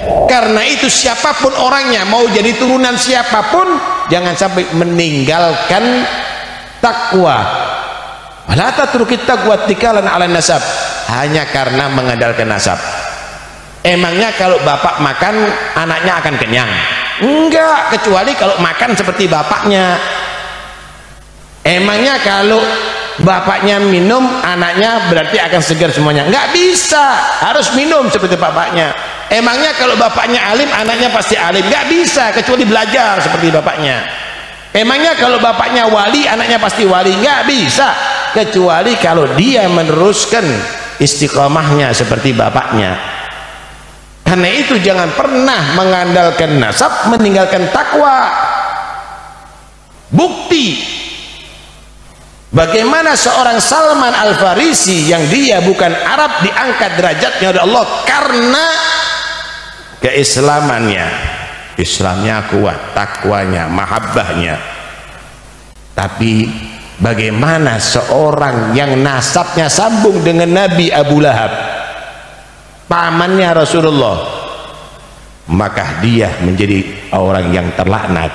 Karena itu siapapun orangnya, mau jadi turunan siapapun, jangan sampai meninggalkan takwa. Wala tatrukit taqwa tikalan ala nasab, hanya karena mengandalkan nasab. Emangnya kalau bapak makan anaknya akan kenyang? Enggak, kecuali kalau makan seperti bapaknya. Emangnya kalau bapaknya minum anaknya berarti akan segar semuanya? Enggak bisa, harus minum seperti bapaknya. Emangnya kalau bapaknya alim anaknya pasti alim? Enggak bisa, kecuali belajar seperti bapaknya. Emangnya kalau bapaknya wali anaknya pasti wali? Enggak bisa, kecuali kalau dia meneruskan istiqomahnya seperti bapaknya. Karena itu jangan pernah mengandalkan nasab meninggalkan takwa. Bukti bagaimana seorang Salman Al-Farisi yang dia bukan Arab diangkat derajatnya oleh Allah karena keislamannya. Islamnya kuat, takwanya, mahabbahnya. Tapi bagaimana seorang yang nasabnya sambung dengan Nabi Abu Lahab, pamannya Rasulullah, maka dia menjadi orang yang terlaknat.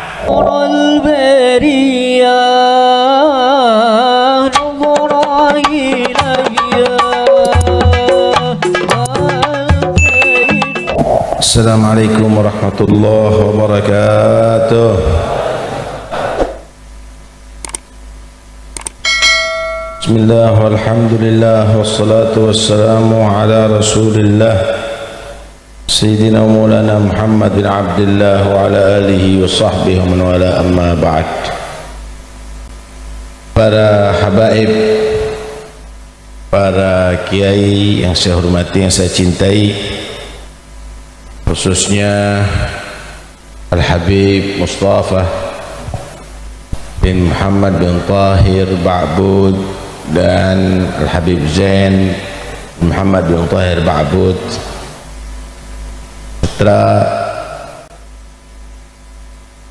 Assalamualaikum warahmatullahi wabarakatuh. Bismillah walhamdulillah wassalatu wassalamu ala rasulillah Sayyidina Maulana Muhammad bin Abdullah wa ala alihi wa sahbihi wa man wala, amma ba'd. Para habaib, para kiai yang saya hormati, yang saya cintai, khususnya Al-Habib Mustafa bin Muhammad bin Tahir Ba'bud dan Al-Habib Zain Muhammad bin Tahir Ba'bud, serta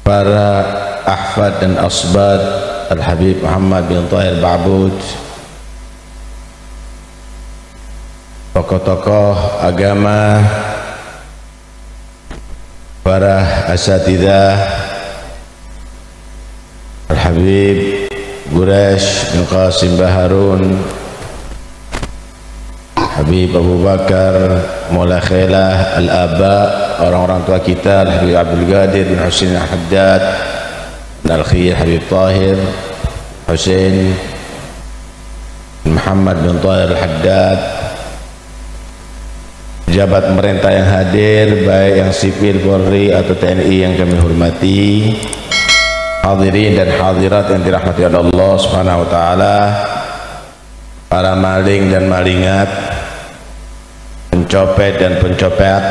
para ahfad dan asbad Al-Habib Muhammad bin Tahir Ba'bud, tokoh-tokoh agama, para asatidzah Al-Habib Quraisy bin Qasim Baharun, Habib Abu Bakar Maula Khailah, Al-Aba, orang-orang tua kita, Al-Habib Abdul Qadir bin Husain Al-Haddad, Al-Khir Habib Tahir Husain Muhammad bin Tahir Al-Haddad, pejabat pemerintah yang hadir, baik yang sipil, Polri atau TNI yang kami hormati, hadirin dan hadirat yang dirahmati oleh Allah Subhanahu wa taala, para maling dan malingat, pencopet dan pencopet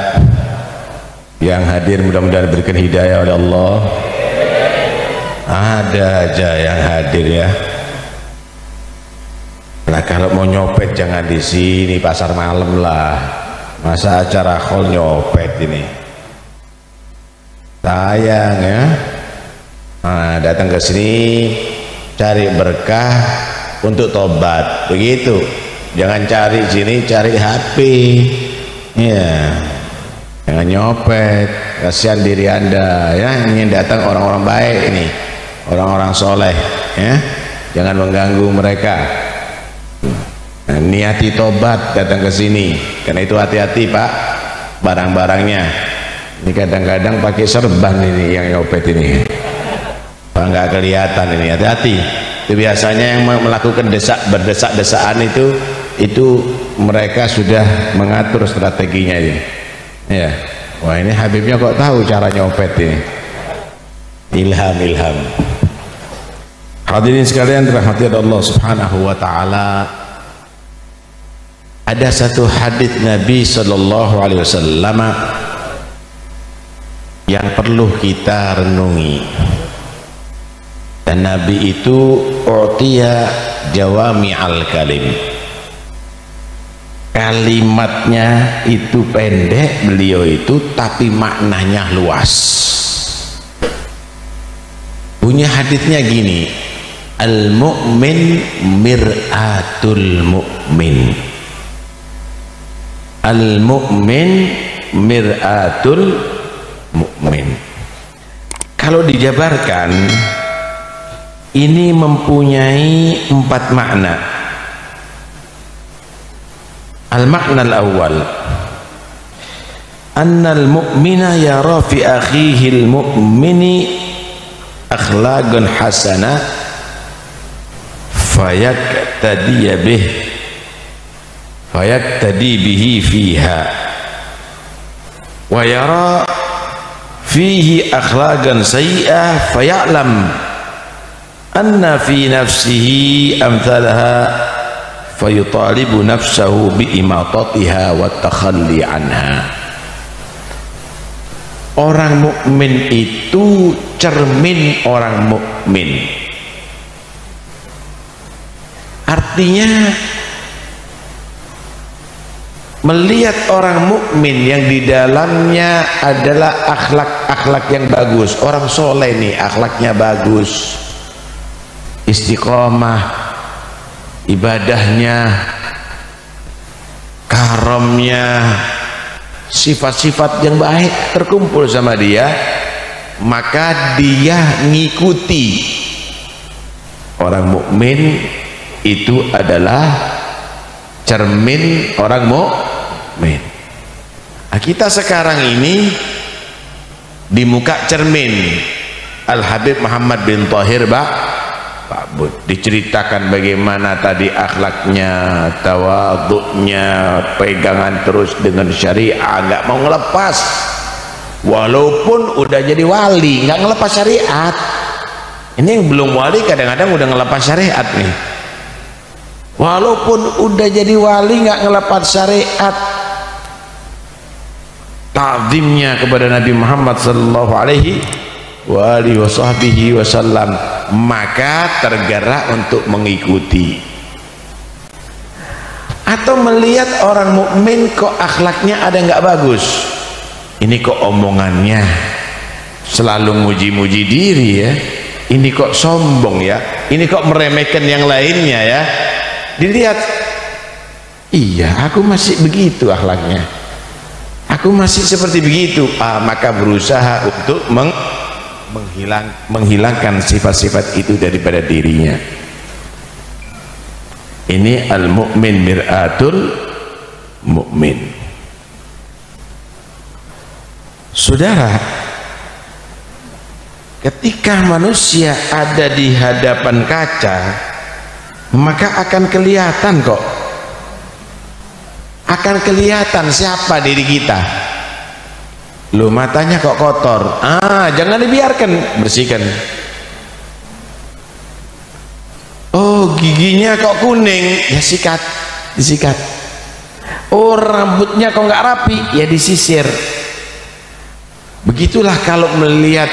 yang hadir, mudah-mudahan diberikan hidayah oleh Allah. Ada aja yang hadir ya. Nah, kalau mau nyopet jangan di sini, pasar malam lah. Masa acara khol nyopet ini, sayang ya. Nah, datang ke sini cari berkah untuk tobat, begitu. Jangan cari sini cari HP ya, jangan nyopet, kasihan diri anda ya. Ini datang orang-orang baik, ini orang-orang soleh ya, jangan mengganggu mereka. Nah, niati tobat datang ke sini. Karena itu hati-hati Pak, barang-barangnya ini kadang-kadang pakai serban ini yang nyopet ini, Pak, nggak kelihatan ini, hati-hati. Itu biasanya yang melakukan berdesak-desaan itu mereka sudah mengatur strateginya ini ya. Wah, ini Habibnya kok tahu cara nyopet ini, ilham. Hadirin sekalian dirahmati Allah Subhanahu wa taala, ada satu hadis Nabi sallallahu alaihi wasallam yang perlu kita renungi. Dan Nabi itu u'tiya jawami'al kalim, kalimatnya itu pendek beliau itu, tapi maknanya luas. Punya hadisnya gini, al-mu'min mir'atul mu'min, al-mu'min mir'atul mu'min. Kalau dijabarkan ini mempunyai 4 makna. Al-makna al-awwal, annal mu'mina yara fi akhihi al-mu'mini akhlaqan hasanah fayaktadi bihi fiha, wa yara fihi akhlaqan sayyi'ah faya'lam anna fi nafsihi amthalaha fayutalibu nafsahu biimatatiha wa takhalli anha. Orang mukmin itu cermin orang mukmin. Artinya melihat orang mukmin yang di dalamnya adalah akhlak-akhlak yang bagus. Orang soleh nih akhlaknya bagus, istiqomah, ibadahnya, karamnya, sifat-sifat yang baik terkumpul sama dia, maka dia ngikuti. Orang mukmin itu adalah cermin orang mukmin. Nah, kita sekarang ini di muka cermin Al-Habib Muhammad bin Thahir Pak Bud, diceritakan bagaimana tadi akhlaknya, tawaduknya, pegangan terus dengan syariah, nggak mau ngelepas, walaupun udah jadi wali nggak ngelepas syariat. Ini yang belum wali kadang-kadang udah ngelepas syariat nih, walaupun udah jadi wali nggak ngelepas syariat. Ta'zimnya kepada Nabi Muhammad sallallahu alaihi wa alihi wasallam, maka tergerak untuk mengikuti. Atau melihat orang mukmin kok akhlaknya ada nggak bagus, ini kok omongannya selalu muji-muji diri ya, ini kok sombong ya, ini kok meremehkan yang lainnya ya. Dilihat, iya aku masih begitu akhlaknya, aku masih seperti begitu, maka berusaha untuk menghilangkan sifat-sifat itu daripada dirinya. Ini al-mu'min mir'atul mu'min. Saudara, ketika manusia ada di hadapan kaca, maka akan kelihatan kok, akan kelihatan siapa diri kita. Loh, matanya kok kotor, jangan dibiarkan, bersihkan. Oh, giginya kok kuning, ya sikat, disikat. Oh, rambutnya kok nggak rapi, ya disisir. Begitulah kalau melihat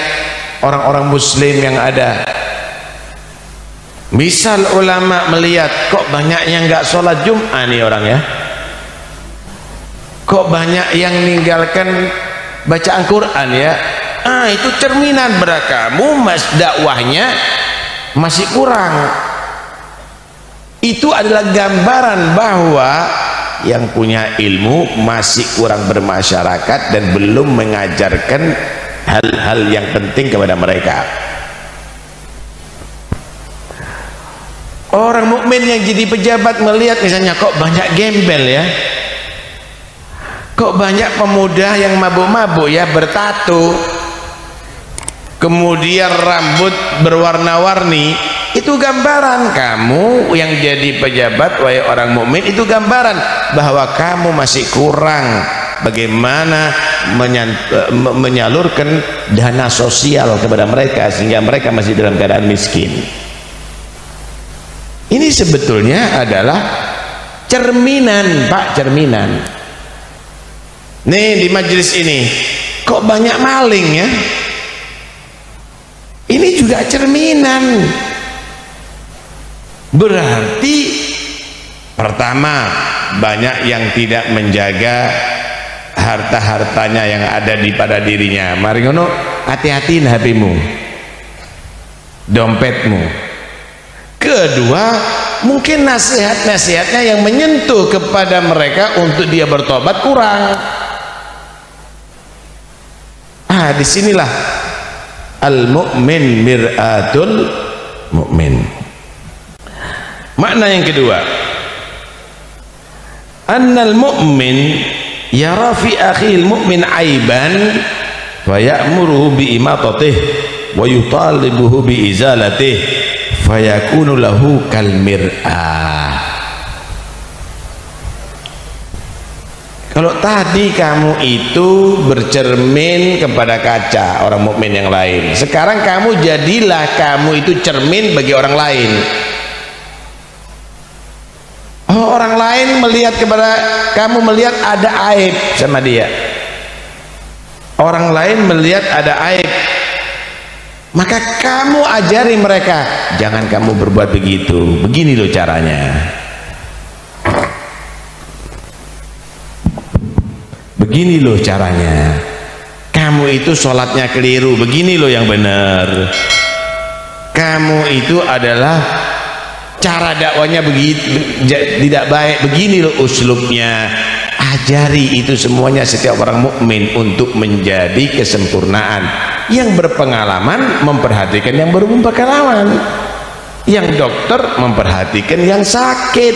orang-orang muslim yang ada. Misal ulama melihat kok banyak yang nggak sholat Jum'ah nih orang ya, kok banyak yang meninggalkan bacaan Quran ya, itu cerminan berakamu dakwahnya masih kurang. Itu adalah gambaran bahwa yang punya ilmu masih kurang bermasyarakat dan belum mengajarkan hal-hal yang penting kepada mereka. Orang mukmin yang jadi pejabat melihat misalnya kok banyak gembel ya, kok banyak pemuda yang mabuk-mabuk ya, bertato, kemudian rambut berwarna-warni, itu gambaran kamu yang jadi pejabat, wahai orang mukmin, itu gambaran bahwa kamu masih kurang bagaimana menyalurkan dana sosial kepada mereka sehingga mereka masih dalam keadaan miskin. Ini sebetulnya adalah cerminan, Pak, cerminan. Nih di majelis ini kok banyak maling ya, ini juga cerminan. Berarti pertama, banyak yang tidak menjaga harta-hartanya yang ada di pada dirinya. Mari ngono, hati-hatiin HP-mu, dompetmu. Kedua, mungkin nasihat-nasihatnya yang menyentuh kepada mereka untuk dia bertobat kurang. disinilah al-mu'min mir'atul mu'min. Makna yang kedua, annal mu'min yara fi akhil mu'min aiban wa ya'muruhu bi imatatih wa yutalibuhu bi izalatih fayakunu lahu kal mir'ah. Kalau tadi kamu itu bercermin kepada kaca orang mukmin yang lain, sekarang kamu jadilah kamu itu cermin bagi orang lain. Oh, orang lain melihat kepada kamu, melihat ada aib sama dia, orang lain melihat ada aib, maka kamu ajari mereka, jangan kamu berbuat begitu, begini loh caranya, begini loh caranya, kamu itu sholatnya keliru, begini loh yang benar, kamu itu adalah cara dakwanya begitu tidak baik, begini loh uslubnya. Ajari itu semuanya setiap orang mukmin untuk menjadi kesempurnaan. Yang berpengalaman memperhatikan yang belum berpengalaman, yang dokter memperhatikan yang sakit,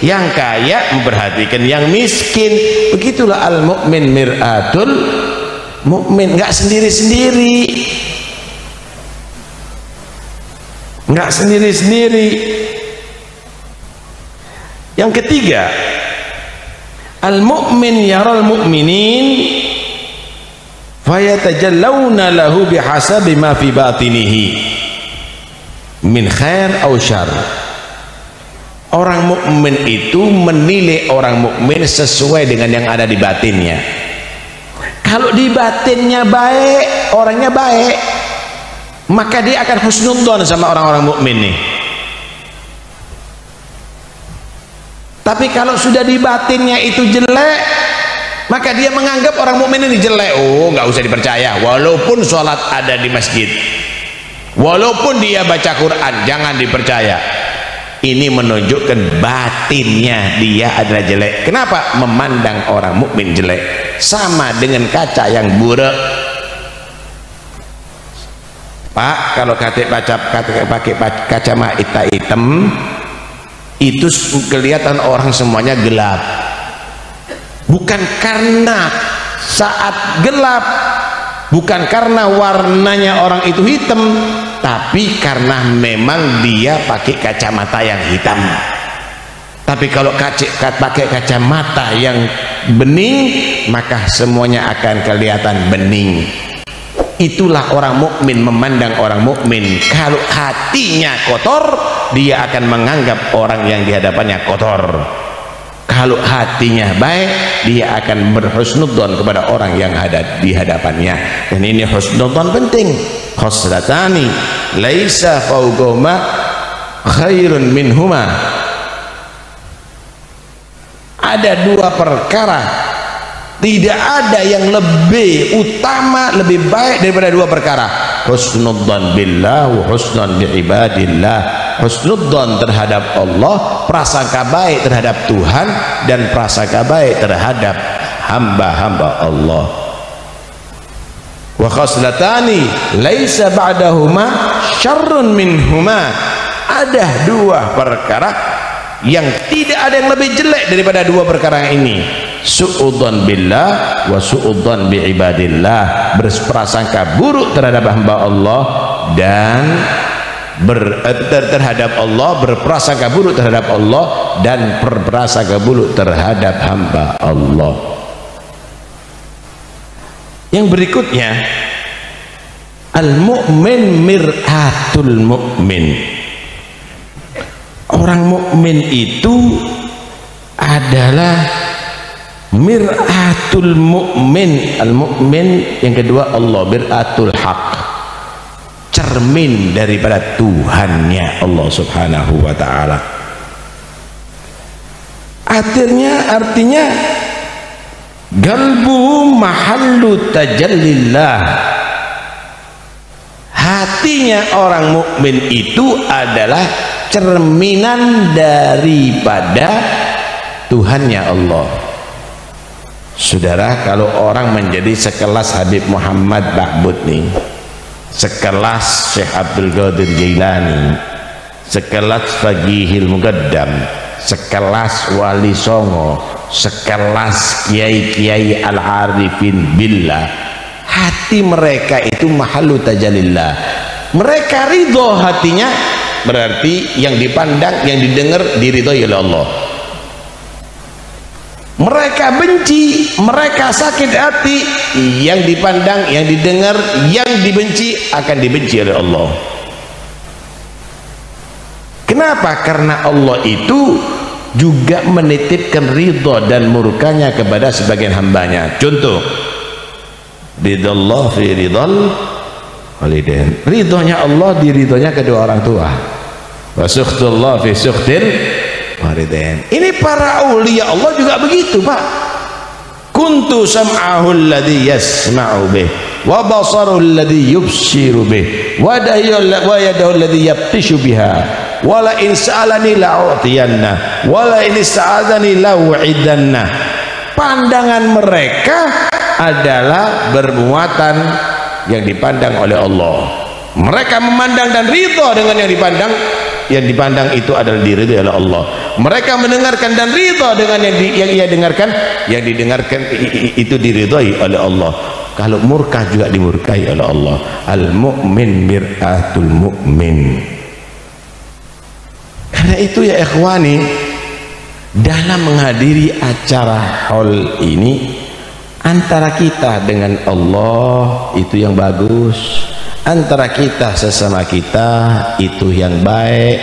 yang kaya memperhatikan yang miskin. Begitulah al-mu'min mir'atul mu'min. Nggak sendiri-sendiri, nggak sendiri-sendiri. Yang ketiga, al-mu'min yaral mu'minin fayatajallawna lahu bihasabi ma fi batinihi min khair aw syarr. Orang mukmin itu menilai orang mukmin sesuai dengan yang ada di batinnya. Kalau di batinnya baik, orangnya baik, maka dia akan husnudzon sama orang-orang mukmin nih. Tapi kalau sudah di batinnya itu jelek, maka dia menganggap orang mukmin ini jelek. Oh, nggak usah dipercaya, walaupun sholat ada di masjid, walaupun dia baca Quran, jangan dipercaya. Ini menunjukkan batinnya dia adalah jelek. Kenapa? Memandang orang mukmin jelek, sama dengan kaca yang buruk. Pak, kalau pakai kacamata hitam itu kelihatan orang semuanya gelap, bukan karena saat gelap, bukan karena warnanya orang itu hitam, tapi karena memang dia pakai kacamata yang hitam. Tapi kalau pakai kacamata yang bening, maka semuanya akan kelihatan bening. Itulah orang mukmin memandang orang mukmin. Kalau hatinya kotor, dia akan menganggap orang yang di hadapannya kotor. Kalau hatinya baik, dia akan berhusnudzon kepada orang yang ada di hadapannya. Dan ini husnudzon penting. Khoslatani laisa fawqahuma khairun minhuma. Ada dua perkara, tidak ada yang lebih utama, lebih baik daripada dua perkara. Husnudzon billah wa husnun biibadillah. Husnudzon terhadap Allah, prasangka baik terhadap Tuhan, dan prasangka baik terhadap hamba-hamba Allah. Wa khoslatani laisa ba'dahuma syarrun minhuma. Ada dua perkara yang tidak ada yang lebih jelek daripada dua perkara ini. Su'udzon billah wa su'udzon biibadillah. Berprasangka buruk terhadap hamba Allah dan terhadap Allah, berprasangka buruk terhadap Allah dan berprasangka buruk terhadap hamba Allah. Yang berikutnya, al-mu'min mir'atul mu'min. Orang mukmin itu adalah mir'atul mu'min. Al-mu'min yang kedua Allah, mir'atul haq, cermin daripada Tuhannya Allah subhanahu wa ta'ala. Artinya galbu mahallu tajallillah. Hatinya orang mukmin itu adalah cerminan daripada Tuhannya Allah. Saudara, kalau orang menjadi sekelas Habib Muhammad Ba'bud nih, sekelas Syekh Abdul Qadir Jailani, sekelas Faqihil Muqaddam, sekelas Wali Songo, sekelas kiai-kiai al-arifin billah, hati mereka itu mahallu tajalillah, mereka ridho hatinya, berarti yang dipandang, yang didengar diridhoi oleh Allah. Mereka benci, mereka sakit hati, yang dipandang, yang didengar, yang dibenci akan dibenci oleh Allah. Kenapa? Karena Allah itu juga menitipkan ridho dan murkanya kepada sebagian hambanya. Contoh, ridallah fi ridal walidain, ridhonya Allah di ridhonya kedua orang tua, wa sukhtullah fi sukhtil walidain. Ini para aulia Allah juga begitu, Pak. Kuntu sam'ahu alladhi yasma'u bih, wa basaru alladhi yubsiru bih, wa yadahu alladhi yabtishu biha, wa la in sa'alani la'utiyanna, wa la in ista'adani la'u'idanna. Pandangan mereka adalah bermuatan yang dipandang oleh Allah. Mereka memandang dan ridho dengan yang dipandang. Yang dipandang itu adalah diridhoi oleh Allah. Mereka mendengarkan dan ridho dengan yang ia dengarkan, yang didengarkan itu diridhoi oleh Allah. Kalau murka juga dimurkai oleh Allah. Al mu'min mir'atul mu'min. Karena itu ya ikhwani, dalam menghadiri acara haul ini, antara kita dengan Allah itu yang bagus, antara kita sesama kita itu yang baik,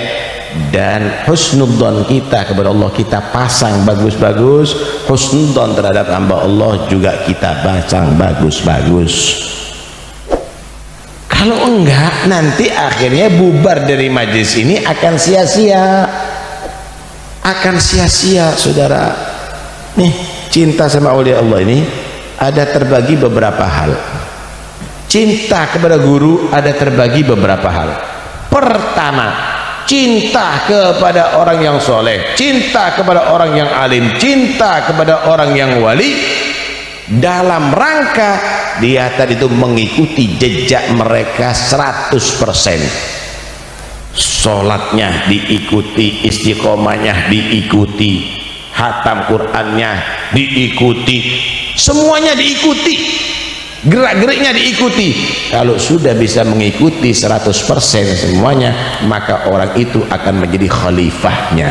dan husnudzon kita kepada Allah kita pasang bagus-bagus, husnudzon terhadap hamba Allah juga kita pasang bagus-bagus. Kalau enggak, nanti akhirnya bubar dari majlis ini akan sia-sia, akan sia-sia. Saudara, nih cinta sama aulia Allah ini ada terbagi beberapa hal. Cinta kepada guru ada terbagi beberapa hal. Pertama, cinta kepada orang yang soleh, cinta kepada orang yang alim, cinta kepada orang yang wali, dalam rangka dia tadi itu mengikuti jejak mereka 100%. Sholatnya diikuti, istiqomahnya diikuti, hatam Qur'annya diikuti, semuanya diikuti, gerak-geriknya diikuti. Kalau sudah bisa mengikuti 100% semuanya, maka orang itu akan menjadi khalifahnya.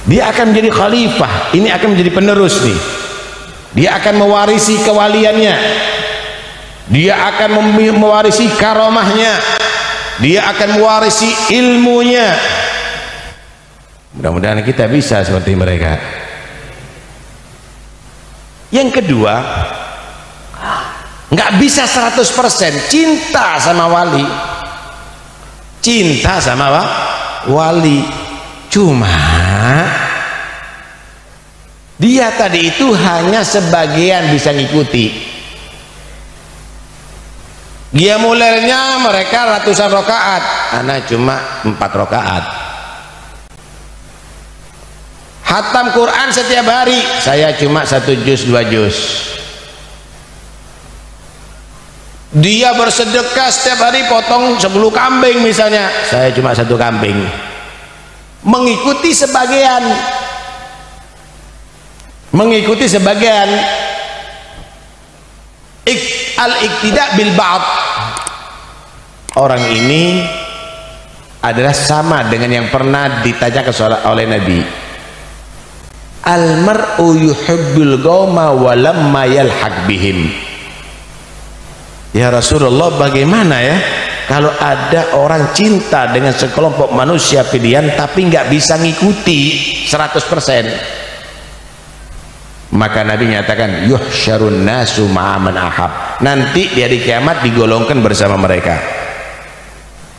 Dia akan menjadi khalifah, ini akan menjadi penerus nih. Dia akan mewarisi kewaliannya, dia akan mewarisi karomahnya, dia akan mewarisi ilmunya. Mudah-mudahan kita bisa seperti mereka. Yang kedua, nggak bisa 100% cinta sama wali, cinta sama wali, cuma dia tadi itu hanya sebagian bisa ngikuti. Dia mulainya mereka ratusan rakaat, anak cuma 4 rakaat. Hatam Quran setiap hari, saya cuma 1 juz 2 juz. Dia bersedekah setiap hari potong 10 kambing misalnya, saya cuma 1 kambing. Mengikuti sebagian, mengikuti sebagian. Al-iqtida bil ba'd, orang ini adalah sama dengan yang pernah ditanyakan oleh Nabi, al-mar'u yuhibbul qauma wa lamma yalhaq bihim. Ya Rasulullah, bagaimana ya kalau ada orang cinta dengan sekelompok manusia pilihan tapi nggak bisa ngikuti 100%? Maka Nabi nyatakan, yuhsyarun nasu ma'aman ahab, nanti di hari kiamat digolongkan bersama mereka.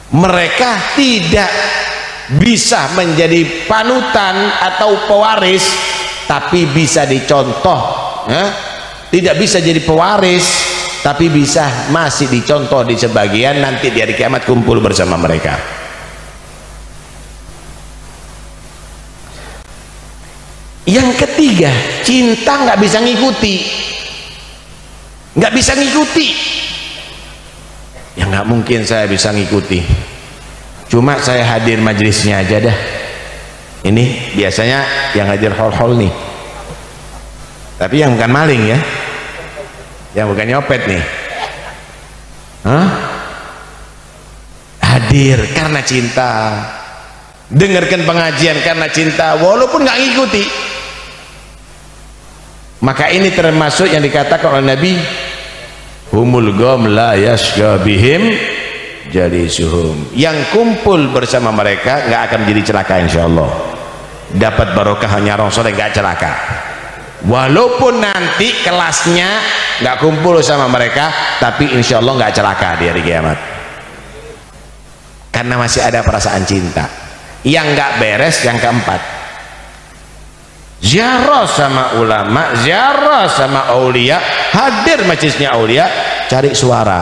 Mereka tidak bisa menjadi panutan atau pewaris, tapi bisa dicontoh ya? Tidak bisa jadi pewaris, tapi bisa masih dicontoh di sebagian, nanti di hari kiamat kumpul bersama mereka. Yang ketiga, cinta nggak bisa ngikuti, nggak bisa ngikuti. Ya nggak mungkin saya bisa ngikuti, cuma saya hadir majelisnya aja dah. Ini biasanya yang ngajar hol-hol nih, tapi yang bukan maling ya, yang bukan nyopet nih. Hadir karena cinta, dengarkan pengajian karena cinta walaupun nggak ngikuti. Maka ini termasuk yang dikatakan oleh Nabi, humul gom la yasga bihim jalisuhum, yang kumpul bersama mereka nggak akan jadi celaka, insyaallah dapat barokah, hanya orang soleh nggak celaka. Walaupun nanti kelasnya nggak kumpul sama mereka, tapi insyaallah nggak celaka di hari kiamat, karena masih ada perasaan cinta. Yang nggak beres yang keempat, ziarah sama ulama, ziarah sama aulia, hadir majelisnya aulia, cari suara,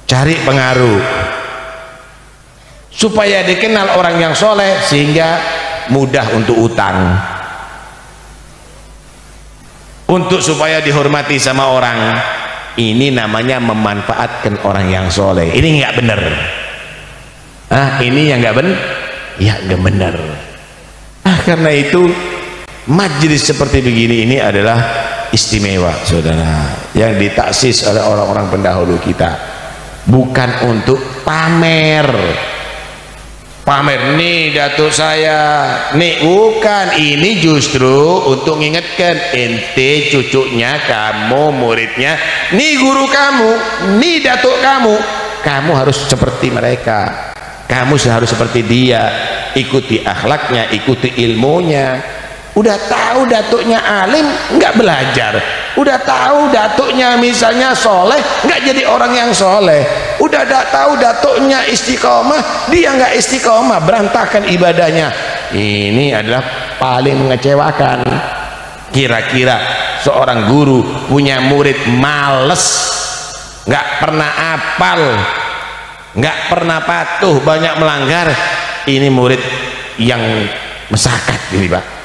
cari pengaruh supaya dikenal orang yang soleh, sehingga mudah untuk utang, untuk supaya dihormati sama orang. Ini namanya memanfaatkan orang yang soleh. Ini nggak benar. Ini yang nggak benar, ya nggak benar. Karena itu majelis seperti begini ini adalah istimewa, saudara, yang ditaksis oleh orang-orang pendahulu kita, bukan untuk pamer. Pamer nih datuk saya nih, bukan. Ini justru untuk mengingatkan ente, cucunya kamu, muridnya, nih guru kamu, nih datuk kamu, kamu harus seperti mereka, kamu harus seperti dia, ikuti akhlaknya, ikuti ilmunya. Udah tahu datuknya alim nggak belajar, udah tahu datuknya misalnya soleh nggak jadi orang yang soleh, udah tahu datuknya istiqomah dia nggak istiqomah, berantakan ibadahnya. Ini adalah paling mengecewakan. Kira-kira seorang guru punya murid males, nggak pernah apal, nggak pernah patuh, banyak melanggar, ini murid yang mesakat ini Pak.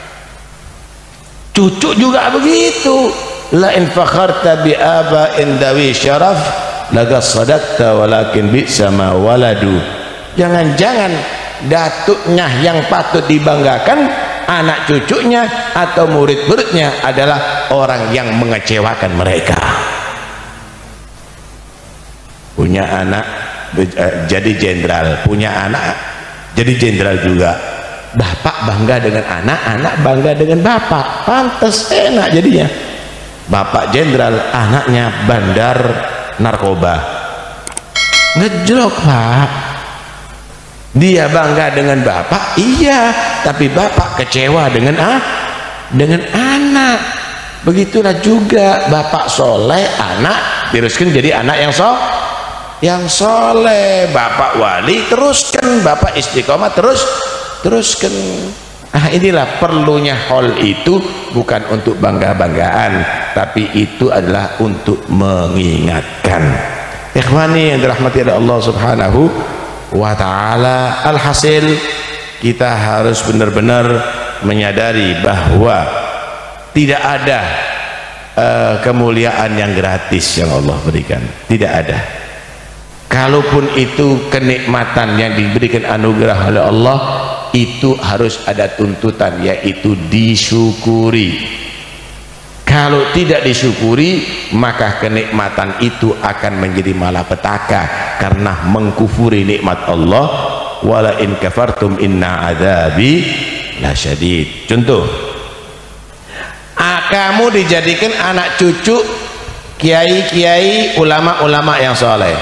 Cucu juga begitu. La in fakharta bi aba'in dawi syaraf laga sadaqta walakin bi'sa ma waladu. Jangan-jangan datuknya yang patut dibanggakan, anak cucunya atau murid-muridnya adalah orang yang mengecewakan mereka. Punya anak jadi jenderal, punya anak jadi jenderal juga. Bapak bangga dengan anak, anak bangga dengan bapak, pantas enak jadinya. Bapak jenderal, anaknya bandar narkoba, ngejlok Pak. Dia bangga dengan bapak, iya, tapi bapak kecewa dengan anak. Begitulah juga bapak soleh, anak teruskan jadi anak yang soleh. Bapak wali teruskan, bapak istiqomah teruskan. Inilah perlunya hal itu, bukan untuk bangga-banggaan, tapi itu adalah untuk mengingatkan. Ikhwani yang dirahmati oleh Allah Subhanahu wa ta'ala, alhasil kita harus benar-benar menyadari bahwa tidak ada kemuliaan yang gratis yang Allah berikan, tidak ada. Kalaupun itu kenikmatan yang diberikan anugerah oleh Allah, itu harus ada tuntutan, yaitu disyukuri. Kalau tidak disyukuri, maka kenikmatan itu akan menjadi malapetaka karena mengkufuri nikmat Allah. Wala in kafartum inna adzabi lasyadid. Contoh, kamu dijadikan anak cucu kiai-kiai, ulama-ulama yang soleh,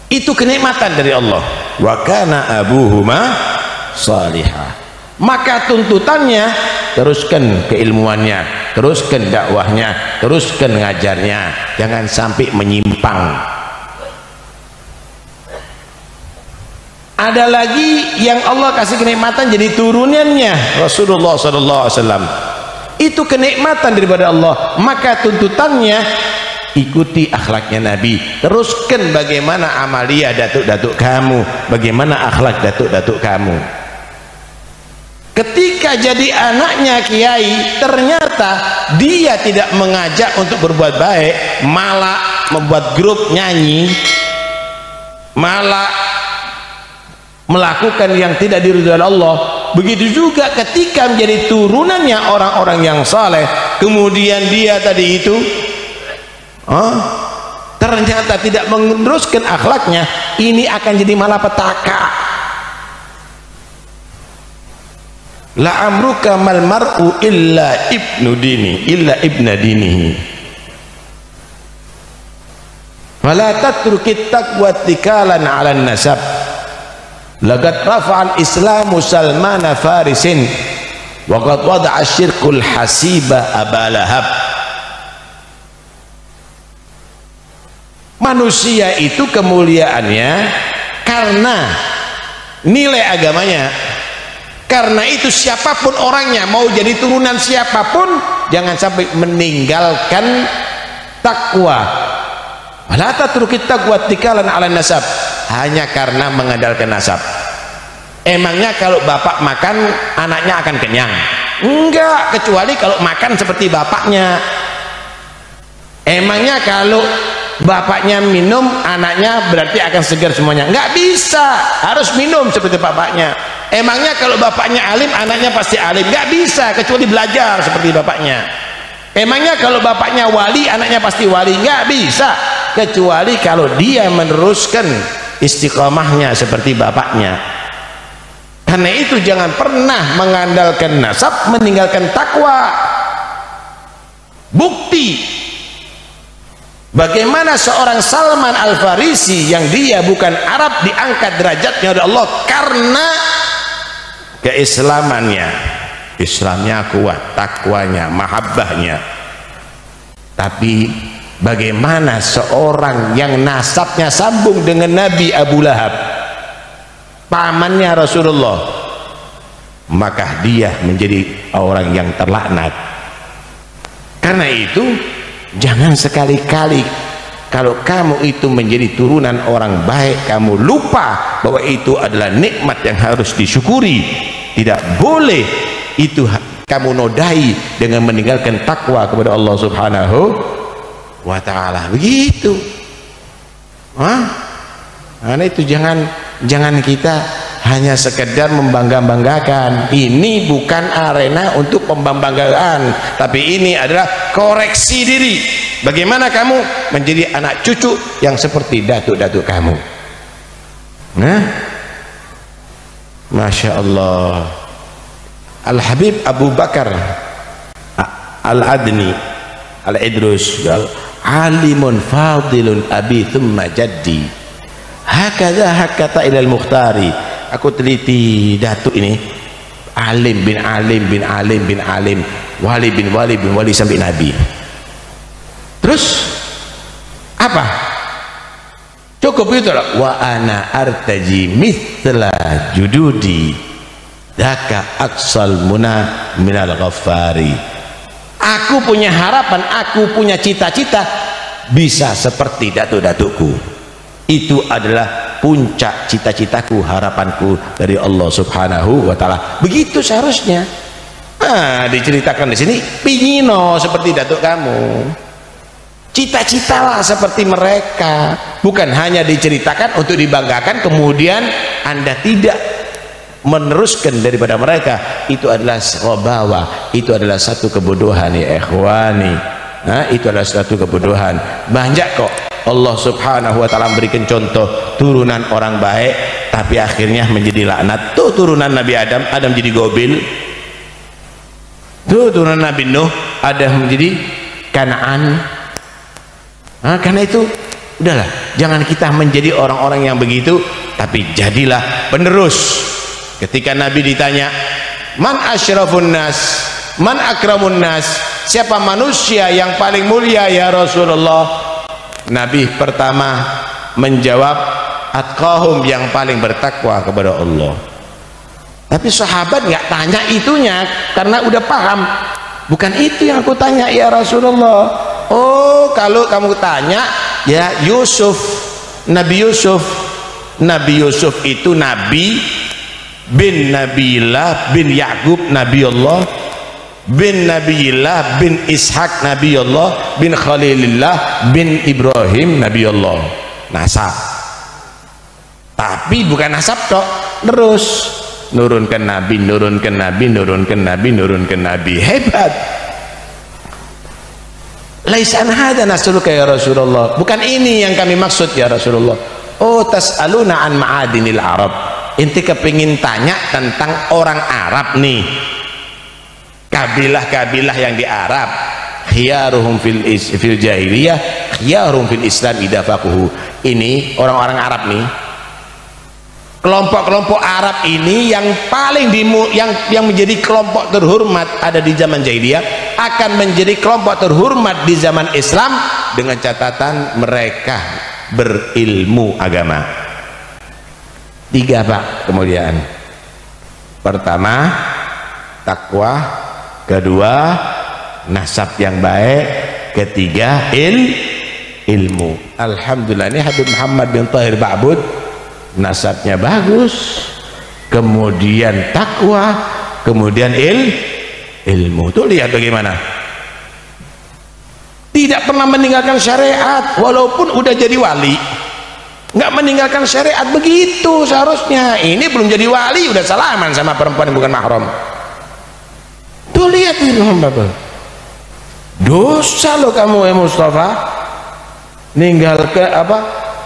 itu kenikmatan dari Allah. Wa kana abuhuma salihah, maka tuntutannya teruskan keilmuannya, teruskan dakwahnya, teruskan ngajarnya, jangan sampai menyimpang. Ada lagi yang Allah kasih kenikmatan jadi turunannya Rasulullah SAW, itu kenikmatan daripada Allah, maka tuntutannya ikuti akhlaknya Nabi, teruskan bagaimana amalia datuk-datuk kamu, bagaimana akhlak datuk-datuk kamu. Ketika jadi anaknya kiai, ternyata dia tidak mengajak untuk berbuat baik, malah membuat grup nyanyi, malah melakukan yang tidak diridhoi Allah. Begitu juga ketika menjadi turunannya orang-orang yang saleh, kemudian dia tadi itu ternyata tidak meneruskan akhlaknya, ini akan jadi malapetaka. La amruka mal mar'u illa ibnu dini illa ibna dinihi wala tatrukit taqwa tikalan 'alan nasab laqad rafa'al islamu salmana farisin wa qad wada'a syirkul hasiba abalahab. Manusia itu kemuliaannya karena nilai agamanya. Karena itu siapapun orangnya, mau jadi turunan siapapun, jangan sampai meninggalkan takwa. Wala tatrukit taqwa tikalan 'alan nasab, hanya karena mengandalkan nasab. Emangnya kalau bapak makan anaknya akan kenyang? Enggak, kecuali kalau makan seperti bapaknya. Emangnya kalau bapaknya minum anaknya berarti akan segar semuanya? Enggak bisa, harus minum seperti bapaknya. Emangnya kalau bapaknya alim anaknya pasti alim? Enggak bisa, kecuali belajar seperti bapaknya. Emangnya kalau bapaknya wali anaknya pasti wali? Enggak bisa, kecuali kalau dia meneruskan istiqomahnya seperti bapaknya. Karena itu jangan pernah mengandalkan nasab meninggalkan takwa. Bukti bagaimana seorang Salman Al-Farisi yang dia bukan Arab diangkat derajatnya oleh Allah karena keislamannya, Islamnya kuat, takwanya, mahabbahnya. Tapi bagaimana seorang yang nasabnya sambung dengan Nabi Abu Lahab, pamannya Rasulullah, maka dia menjadi orang yang terlaknat. Karena itu jangan sekali-kali kalau kamu itu menjadi turunan orang baik, kamu lupa bahwa itu adalah nikmat yang harus disyukuri. Tidak boleh itu kamu nodai dengan meninggalkan takwa kepada Allah Subhanahu wa ta'ala. Begitu. Karena itu jangan kita hanya sekedar membangga-banggakan. Ini bukan arena untuk pembanggaan, tapi ini adalah koreksi diri. Bagaimana kamu menjadi anak cucu yang seperti datuk-datuk kamu. Masya Allah. Al-Habib Abu Bakar Al-Adni Al-Idrus, alimun fadilun abi thumma jaddi hakata ilal mukhtari. Aku teliti datuk ini, alim bin alim bin alim bin alim, wali bin wali bin wali sampai nabi. Terus apa? Cukup itu lah. Wa ana artaji mithla jududi daka aksal muna minal ghaffari. Aku punya harapan, aku punya cita-cita bisa seperti datuk-datukku. Itu adalah puncak cita-citaku, harapanku dari Allah Subhanahu wa ta'ala. Begitu seharusnya. Diceritakan di sini, pingino seperti datuk kamu. Cita-citalah seperti mereka, bukan hanya diceritakan untuk dibanggakan kemudian Anda tidak meneruskan daripada mereka. Itu adalah ghabawa, itu adalah satu kebodohan ya ikhwani. Itu adalah satu kebodohan. Banyak kok Allah Subhanahu wa ta'ala memberikan contoh turunan orang baik tapi akhirnya menjadi laknat. Tuh turunan Nabi Adam jadi gobil. Tuh turunan Nabi Nuh Adam menjadi Kanaan. Karena itu udahlah, jangan kita menjadi orang-orang yang begitu, tapi jadilah penerus. Ketika Nabi ditanya, man asyrafun nas, man akramun nas, siapa manusia yang paling mulia ya Rasulullah? Nabi pertama menjawab, atqahum, yang paling bertakwa kepada Allah. Tapi sahabat nggak tanya itunya karena udah paham, bukan itu yang aku tanya ya Rasulullah. Oh, kalau kamu tanya ya Yusuf, Nabi Yusuf. Nabi Yusuf itu nabi bin Nabiillah bin Yakub Nabiullah, bin Nabiillah bin Ishak Nabiullah, bin Khalilillah bin Ibrahim Nabiullah. Nasab, tapi bukan nasab tok, terus nurunkan nabi, nurunkan nabi, nurunkan nabi, nurunkan nabi. Hebat. Laisan hada nasruka ya Rasulullah, bukan ini yang kami maksud ya Rasulullah. Oh, tas'aluna an ma'adinil Arab, inti kepingin tanya tentang orang Arab nih, kabilah-kabilah yang di Arab. Khiyaruhum fil jahiliyah, khiyaruhum fil Islam idza faqahu. Ini orang-orang Arab nih, kelompok-kelompok Arab ini yang paling yang menjadi kelompok terhormat ada di zaman jahiliyah akan menjadi kelompok terhormat di zaman Islam dengan catatan mereka berilmu agama. 3 Pak kemuliaan. Pertama, takwa. Kedua, nasab yang baik. Ketiga, ilmu. Alhamdulillah, ini Habib Muhammad bin Tahir Ba'bud nasabnya bagus, kemudian takwa, kemudian ilmu. Tuh lihat bagaimana, tidak pernah meninggalkan syariat walaupun udah jadi wali, nggak meninggalkan syariat. Begitu seharusnya. Ini belum jadi wali udah salaman sama perempuan yang bukan mahram. Tuh lihat ini Bapak, dosa lo kamu Mustafa, ninggalkan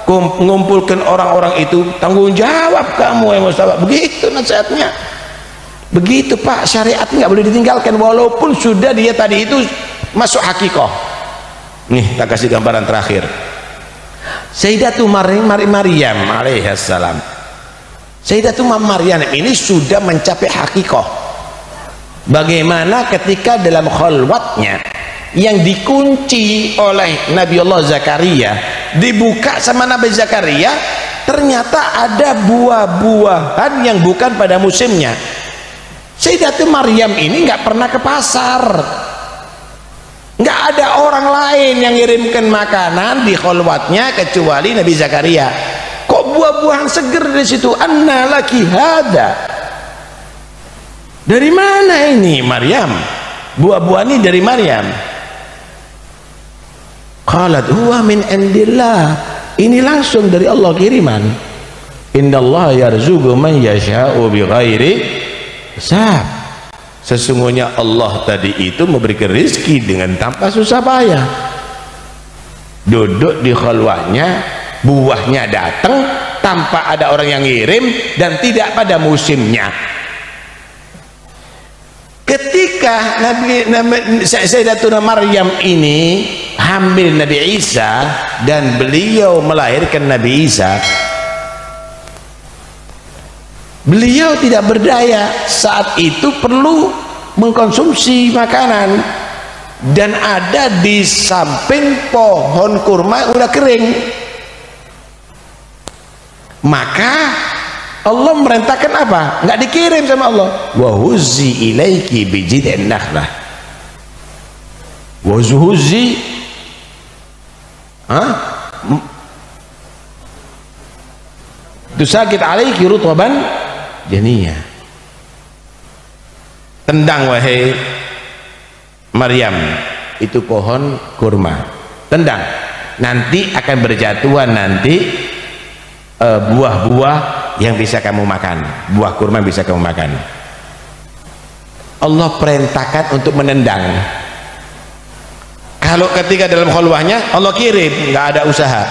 mengumpulkan orang-orang itu, tanggung jawab kamu Mustafa. Begitu nasihatnya. Begitu Pak, syariat nggak boleh ditinggalkan walaupun sudah dia tadi itu masuk hakikoh. Nih tak kasih gambaran terakhir. Sayyidatu Maryam alaihissalam, Sayyidatu Maryam ini sudah mencapai hakikoh. Bagaimana ketika dalam khalwatnya yang dikunci oleh Nabiullah Zakaria, dibuka sama Nabi Zakaria, ternyata ada buah-buahan yang bukan pada musimnya. Sayyidatu Maryam ini nggak pernah ke pasar, nggak ada orang lain yang ngirimkan makanan di khalwatnya kecuali Nabi Zakaria. Kok buah-buahan seger di situ? Anna laki hada, dari mana ini Maryam? Buah-buah ini dari Maryam. Qalat huwa min indillah, ini langsung dari Allah kiriman. Innallaha yarzuqu man yasha'u bighairi hisab. Sesungguhnya Allah tadi itu memberikan rezeki dengan tanpa susah payah. Duduk di khalwahnya, buahnya datang tanpa ada orang yang ngirim dan tidak pada musimnya. Ketika Sayyidatuna Maryam ini hamil Nabi Isa dan beliau melahirkan Nabi Isa, beliau tidak berdaya saat itu, perlu mengkonsumsi makanan, dan ada di samping pohon kurma udah kering. Maka Allah merintahkan apa? Nggak dikirim sama Allah. Wa huzzi ilaiki bi jid'in nakhlah. Wa huzzi tusakit alaiki rutban janiyah. Tendang wahai Maryam itu pohon kurma, tendang, nanti akan berjatuhan nanti buah-buah yang bisa kamu makan, buah kurma bisa kamu makan. Allah perintahkan untuk menendang. Kalau ketika dalam khalwahnya Allah kirim, nggak ada usaha,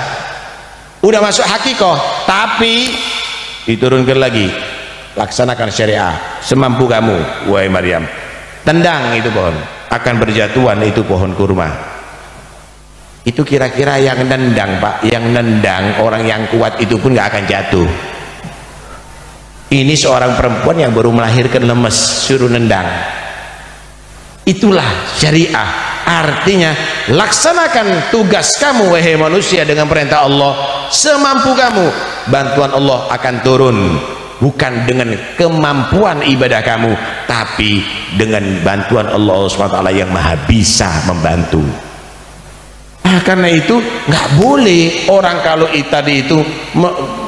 udah masuk hakikoh, tapi diturunkan lagi, laksanakan syariah semampu kamu wahai Maryam, tendang itu pohon, akan berjatuhan itu pohon kurma. Itu kira-kira yang nendang Pak, yang nendang orang yang kuat itu pun nggak akan jatuh. Ini seorang perempuan yang baru melahirkan, lemes, suruh nendang. Itulah syariah. Artinya laksanakan tugas kamu wahai manusia dengan perintah Allah semampu kamu, bantuan Allah akan turun, bukan dengan kemampuan ibadah kamu, tapi dengan bantuan Allah SWT yang maha bisa membantu. karena itu nggak boleh orang kalau tadi itu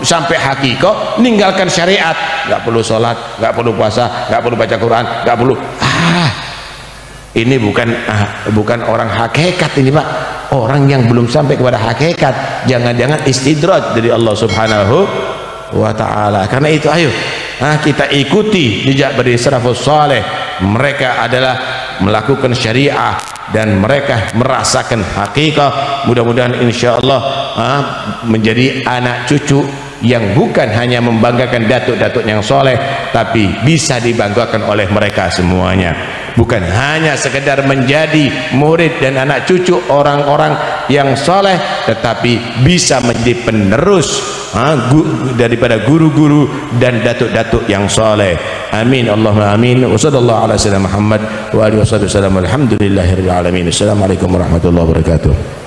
sampai hakikoh meninggalkan syariat, nggak perlu sholat, nggak perlu puasa, nggak perlu baca Quran, nggak perlu ini bukan orang hakikat ini Pak, orang yang belum sampai kepada hakikat, jangan-jangan istidraj dari Allah Subhanahu wa ta'ala. Karena itu ayo kita ikuti jejak bagi salafus saleh, mereka adalah melakukan syariah dan mereka merasakan hakikat. Mudah-mudahan insyaallah menjadi anak cucu yang bukan hanya membanggakan datuk-datuk yang soleh, tapi bisa dibanggakan oleh mereka semuanya, bukan hanya sekedar menjadi murid dan anak cucu orang-orang yang soleh, tetapi bisa menjadi penerus daripada guru-guru dan datuk-datuk yang soleh. Amin Allahumma amin. Wassallallahu ala sayyidina Muhammad wa alihi wasallam. Alhamdulillahirabbil alamin. Assalamualaikum warahmatullahi wabarakatuh.